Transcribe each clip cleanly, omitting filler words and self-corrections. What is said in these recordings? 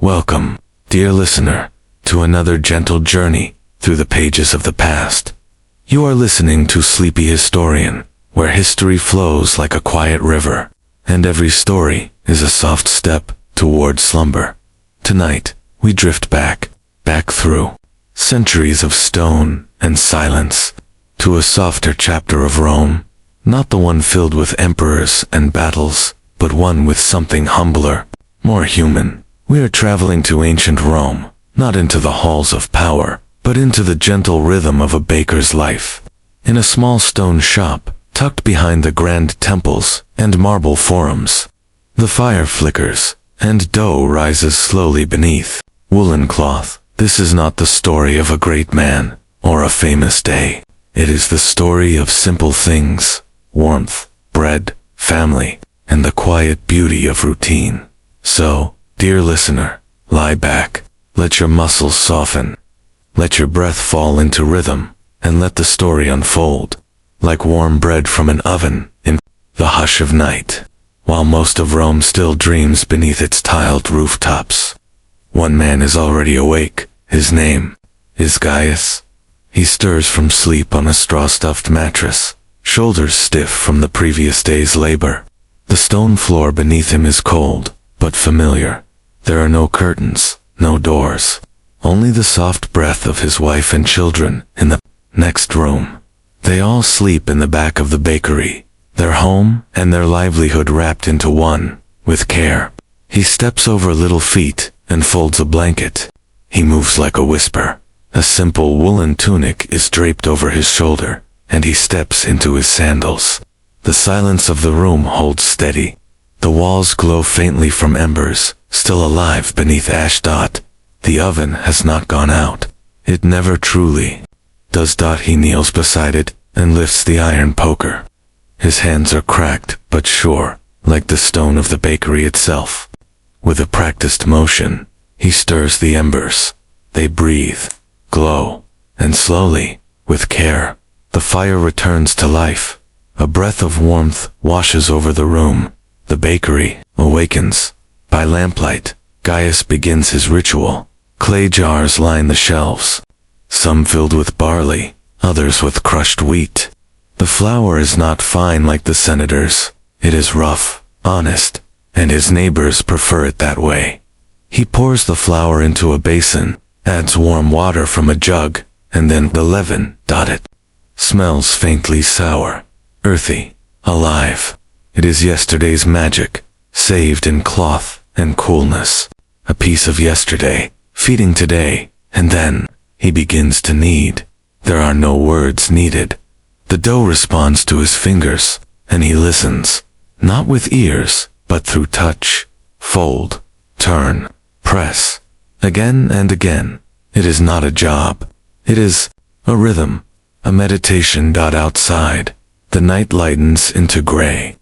Welcome, dear listener, to another gentle journey through the pages of the past. You are listening to Sleepy Historian, where history flows like a quiet river, and every story is a soft step toward slumber. Tonight, we drift back through centuries of stone and silence, to a softer chapter of Rome, not the one filled with emperors and battles, but one with something humbler, more human. We are traveling to ancient Rome, not into the halls of power, but into the gentle rhythm of a baker's life. In a small stone shop, tucked behind the grand temples and marble forums, the fire flickers, and dough rises slowly beneath woolen cloth. This is not the story of a great man or a famous day. It is the story of simple things, warmth, bread, family, and the quiet beauty of routine. So, dear listener, lie back, let your muscles soften, let your breath fall into rhythm, and let the story unfold, like warm bread from an oven in the hush of night, while most of Rome still dreams beneath its tiled rooftops. One man is already awake. His name is Gaius. He stirs from sleep on a straw-stuffed mattress, shoulders stiff from the previous day's labor. The stone floor beneath him is cold, but familiar. There are no curtains, no doors, only the soft breath of his wife and children in the next room. They all sleep in the back of the bakery, their home and their livelihood wrapped into one, with care. He steps over little feet and folds a blanket. He moves like a whisper. A simple woolen tunic is draped over his shoulder, and he steps into his sandals. The silence of the room holds steady. The walls glow faintly from embers, still alive beneath ash. The oven has not gone out. It never truly does. He kneels beside it and lifts the iron poker. His hands are cracked but sure, like the stone of the bakery itself. With a practiced motion, he stirs the embers. They breathe, glow, and slowly, with care, the fire returns to life. A breath of warmth washes over the room. The bakery awakens. By lamplight, Gaius begins his ritual. Clay jars line the shelves, some filled with barley, others with crushed wheat. The flour is not fine like the senator's. It is rough, honest, and his neighbors prefer it that way. He pours the flour into a basin, adds warm water from a jug, and then the leaven. It smells faintly sour, earthy, alive. It is yesterday's magic, saved in cloth and coolness. A piece of yesterday, feeding today, and then he begins to knead. There are no words needed. The dough responds to his fingers, and he listens, not with ears, but through touch. Fold, turn, press, again and again. It is not a job. It is a rhythm, a meditation. Outside, the night lightens into gray.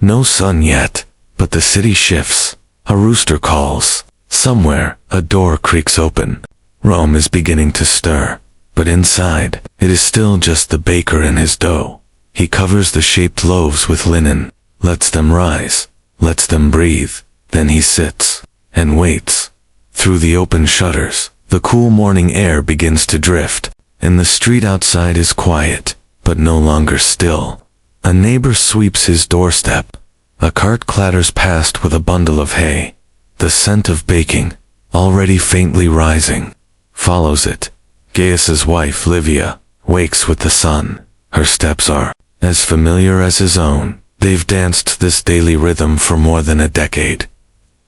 No sun yet, but the city shifts. A rooster calls. Somewhere, a door creaks open. Rome is beginning to stir, but inside, it is still just the baker and his dough. He covers the shaped loaves with linen, lets them rise, lets them breathe. Then he sits and waits. Through the open shutters, the cool morning air begins to drift, and the street outside is quiet, but no longer still. A neighbor sweeps his doorstep. A cart clatters past with a bundle of hay. The scent of baking, already faintly rising, follows it. Gaius's wife, Livia, wakes with the sun. Her steps are as familiar as his own. They've danced this daily rhythm for more than a decade.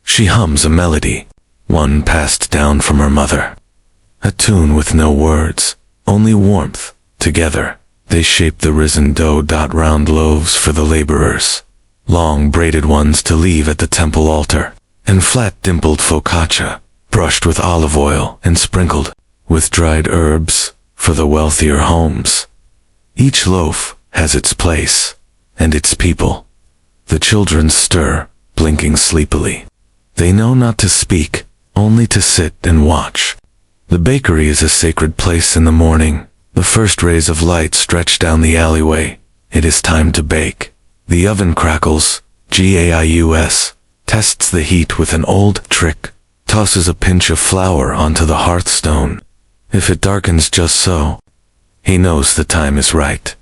She hums a melody, one passed down from her mother. A tune with no words, only warmth. Together, they shape the risen dough. Round loaves for the laborers, long braided ones to leave at the temple altar, and flat dimpled focaccia, brushed with olive oil and sprinkled with dried herbs for the wealthier homes. Each loaf has its place and its people. The children stir, blinking sleepily. They know not to speak, only to sit and watch. The bakery is a sacred place in the morning. The first rays of light stretch down the alleyway. It is time to bake. The oven crackles. Gaius tests the heat with an old trick. tosses a pinch of flour onto the hearthstone. If it darkens just so, he knows the time is right.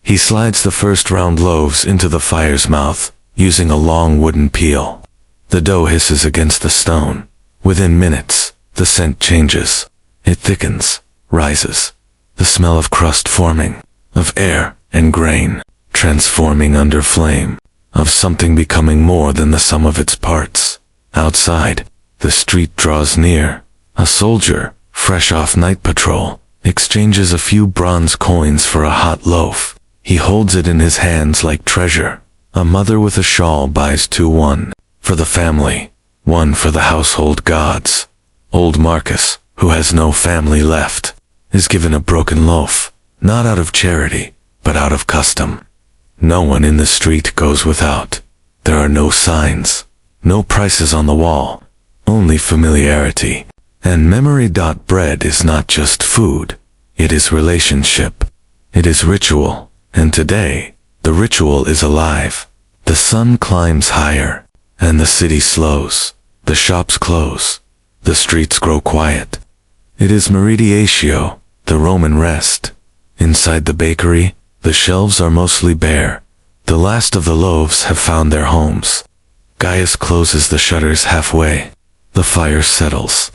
He slides the first round loaves into the fire's mouth, using a long wooden peel. The dough hisses against the stone. Within minutes, the scent changes. It thickens, rises. The smell of crust forming, of air and grain, transforming under flame, of something becoming more than the sum of its parts. Outside, the street draws near. A soldier, fresh off night patrol, exchanges a few bronze coins for a hot loaf. He holds it in his hands like treasure. A mother with a shawl buys two, one for the family, one for the household gods. Old Marcus, who has no family left, is given a broken loaf, not out of charity, but out of custom. No one in the street goes without. There are no signs, no prices on the wall, only familiarity. And memory. Bread is not just food, it is relationship. It is ritual, and today, the ritual is alive. The sun climbs higher, and the city slows. The shops close, the streets grow quiet. It is Meridiatio, the Roman rest. Inside the bakery, the shelves are mostly bare. The last of the loaves have found their homes. Gaius closes the shutters halfway. The fire settles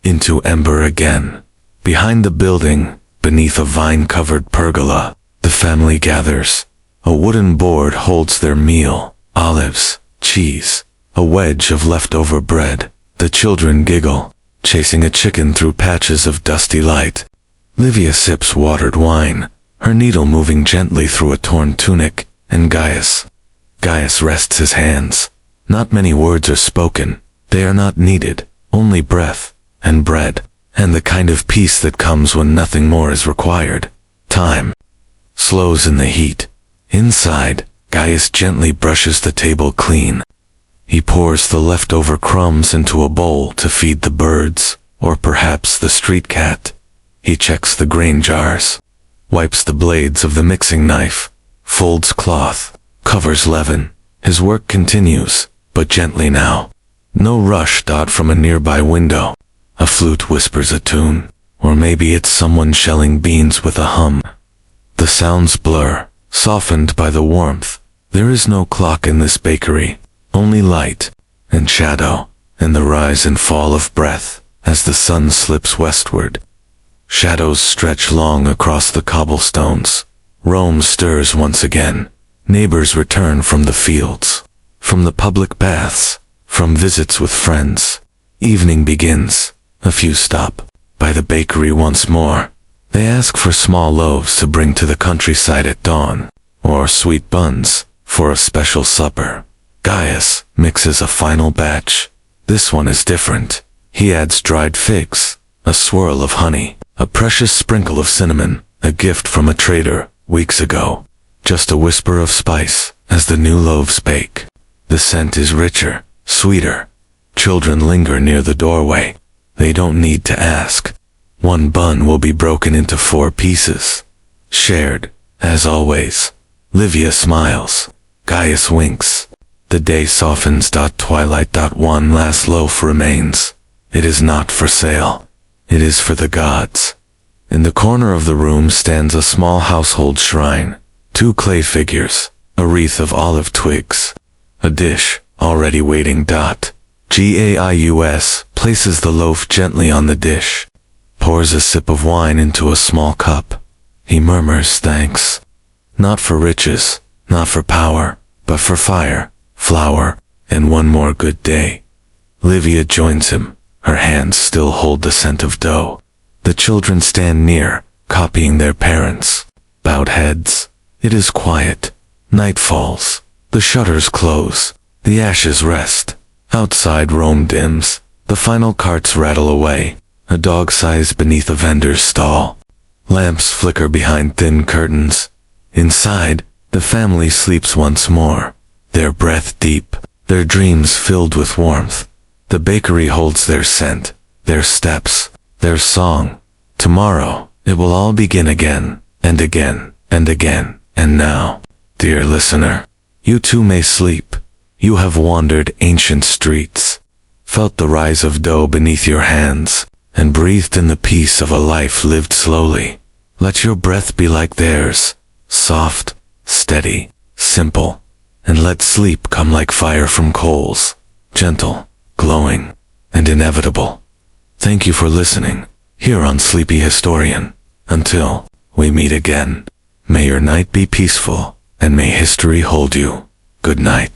into ember again. Behind the building, beneath a vine-covered pergola, the family gathers. A wooden board holds their meal, olives, cheese, a wedge of leftover bread. The children giggle, chasing a chicken through patches of dusty light. Livia sips watered wine, her needle moving gently through a torn tunic, and Gaius rests his hands. Not many words are spoken. They are not needed, only breath, and bread, and the kind of peace that comes when nothing more is required. Time slows in the heat. Inside, Gaius gently brushes the table clean. He pours the leftover crumbs into a bowl to feed the birds, or perhaps the street cat. He checks the grain jars, wipes the blades of the mixing knife, folds cloth, covers leaven. His work continues, but gently now. No rush. From a nearby window, a flute whispers a tune, or maybe it's someone shelling beans with a hum. The sounds blur, softened by the warmth. There is no clock in this bakery, only light, and shadow, and the rise and fall of breath, as the sun slips westward. Shadows stretch long across the cobblestones. Rome stirs once again. Neighbors return from the fields, from the public baths, from visits with friends. Evening begins. A few stop by the bakery once more. They ask for small loaves to bring to the countryside at dawn, or sweet buns for a special supper. Gaius mixes a final batch. This one is different. He adds dried figs, a swirl of honey, a precious sprinkle of cinnamon, a gift from a trader weeks ago. Just a whisper of spice as the new loaves bake. The scent is richer, sweeter. Children linger near the doorway. They don't need to ask. One bun will be broken into 4 pieces. Shared, as always. Livia smiles. Gaius winks. The day softens. Twilight. One last loaf remains. It is not for sale. It is for the gods. In the corner of the room stands a small household shrine. 2 clay figures, a wreath of olive twigs, a dish, already waiting. Gaius places the loaf gently on the dish, pours a sip of wine into a small cup. He murmurs thanks. Not for riches, not for power, but for fire, flour, and one more good day. Livia joins him. Her hands still hold the scent of dough. The children stand near, copying their parents. Bowed heads. It is quiet. Night falls. The shutters close. The ashes rest. Outside Rome dims. The final carts rattle away. A dog sighs beneath a vendor's stall. Lamps flicker behind thin curtains. Inside, the family sleeps once more. Their breath deep. Their dreams filled with warmth. The bakery holds their scent. Their steps. Their song. Tomorrow, it will all begin again, and again, and again. And now, dear listener, you too may sleep. You have wandered ancient streets, felt the rise of dough beneath your hands, and breathed in the peace of a life lived slowly. Let your breath be like theirs, soft, steady, simple, and let sleep come like fire from coals, gentle, glowing, and inevitable. Thank you for listening, here on Sleepy Historian. Until we meet again, may your night be peaceful, and may history hold you. Good night.